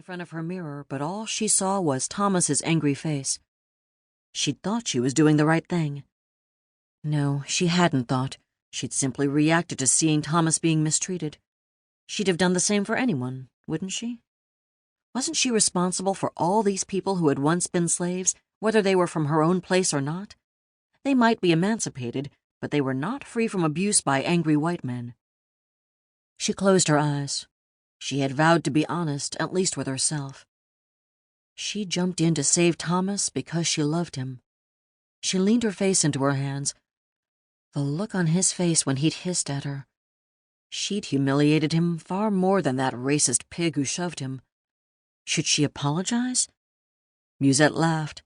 in front of her mirror, but all she saw was Thomas's angry face. She'd thought she was doing the right thing. No, she hadn't thought. She'd simply reacted to seeing Thomas being mistreated. She'd have done the same for anyone, wouldn't she? Wasn't she responsible for all these people who had once been slaves, whether they were from her own place or not? They might be emancipated, but they were not free from abuse by angry white men. She closed her eyes. She had vowed to be honest, at least with herself. She jumped in to save Thomas because she loved him. She leaned her face into her hands. The look on his face when he'd hissed at her. She'd humiliated him far more than that racist pig who shoved him. Should she apologize? Musette laughed.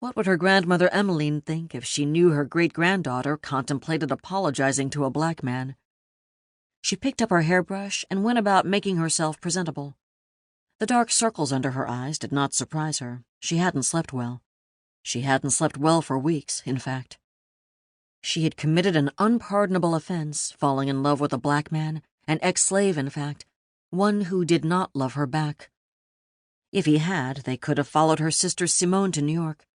What would her grandmother Emmeline think if she knew her great-granddaughter contemplated apologizing to a black man? She picked up her hairbrush and went about making herself presentable. The dark circles under her eyes did not surprise her. She hadn't slept well. She hadn't slept well for weeks, in fact. She had committed an unpardonable offense, falling in love with a black man, an ex-slave, in fact, one who did not love her back. If he had, they could have followed her sister Simone to New York.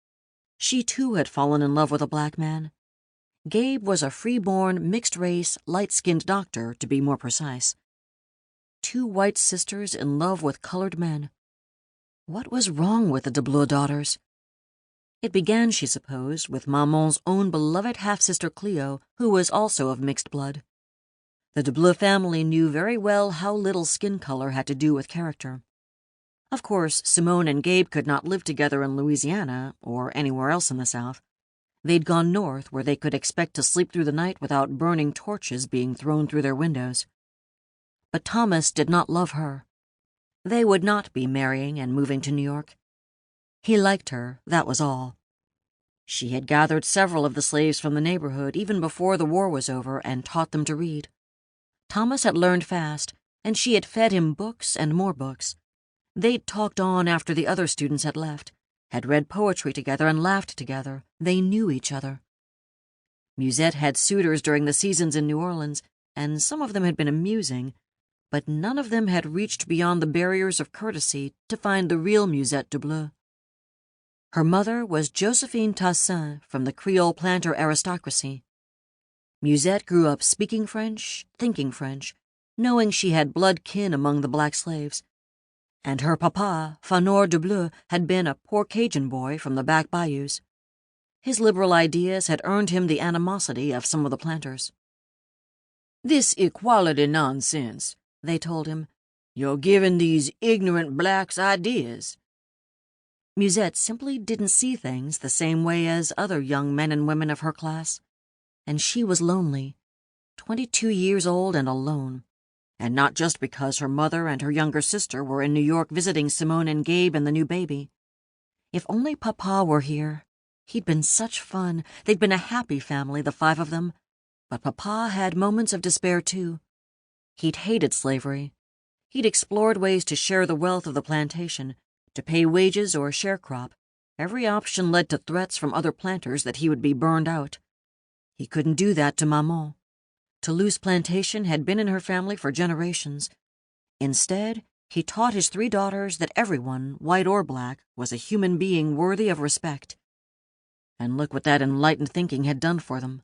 She, too, had fallen in love with a black man. Gabe was a free-born, mixed-race, light-skinned doctor, to be more precise. 2 white sisters in love with colored men. What was wrong with the de Bleu daughters? It began, she supposed, with Maman's own beloved half-sister Cleo, who was also of mixed blood. The de Bleu family knew very well how little skin color had to do with character. Of course, Simone and Gabe could not live together in Louisiana or anywhere else in the South. They'd gone north where they could expect to sleep through the night without burning torches being thrown through their windows. But Thomas did not love her. They would not be marrying and moving to New York. He liked her, that was all. She had gathered several of the slaves from the neighborhood even before the war was over and taught them to read. Thomas had learned fast, and she had fed him books and more books. They'd talked on after the other students had left, had read poetry together and laughed together. They knew each other. Musette had suitors during the seasons in New Orleans, and some of them had been amusing, but none of them had reached beyond the barriers of courtesy to find the real Musette de Bleu. Her mother was Josephine Tassin from the Creole planter aristocracy. Musette grew up speaking French, thinking French, knowing she had blood kin among the black slaves. And her papa, Fanor de Bleu, had been a poor Cajun boy from the back bayous. His liberal ideas had earned him the animosity of some of the planters. "This equality nonsense," they told him. "You're giving these ignorant blacks ideas." Musette simply didn't see things the same way as other young men and women of her class. And she was lonely, 22 years old and alone. And not just because her mother and her younger sister were in New York visiting Simone and Gabe and the new baby. If only Papa were here. He'd been such fun. They'd been a happy family, the 5 of them. But Papa had moments of despair, too. He'd hated slavery. He'd explored ways to share the wealth of the plantation, to pay wages or share crop. Every option led to threats from other planters that he would be burned out. He couldn't do that to Maman. Toulouse Plantation had been in her family for generations. Instead, he taught his 3 daughters that everyone, white or black, was a human being worthy of respect. And look what that enlightened thinking had done for them.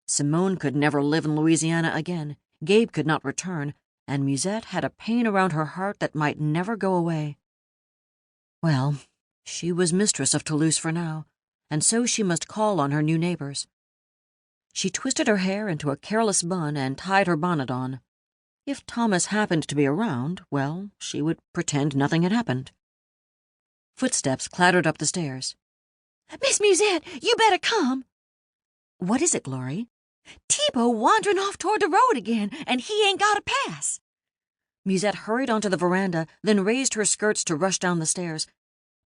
Simone could never live in Louisiana again, Gabe could not return, and Musette had a pain around her heart that might never go away. Well, she was mistress of Toulouse for now, and so she must call on her new neighbors. She twisted her hair into a careless bun and tied her bonnet on. If Thomas happened to be around, well, she would pretend nothing had happened. Footsteps clattered up the stairs. "Miss Musette, you better come." "What is it, Glory?" "Thibault wandering off toward the road again, and he ain't got a pass." Musette hurried onto the veranda, then raised her skirts to rush down the stairs.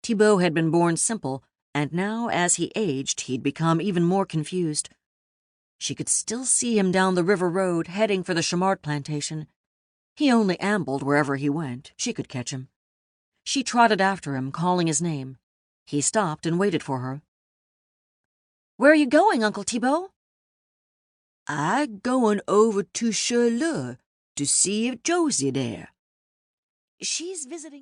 Thibault had been born simple, and now, as he aged, he'd become even more confused. She could still see him down the river road, heading for the Chamart plantation. He only ambled wherever he went. She could catch him. She trotted after him, calling his name. He stopped and waited for her. "Where are you going, Uncle Thibault?" "I going over to Shirley to see if Josie there." "She's visiting."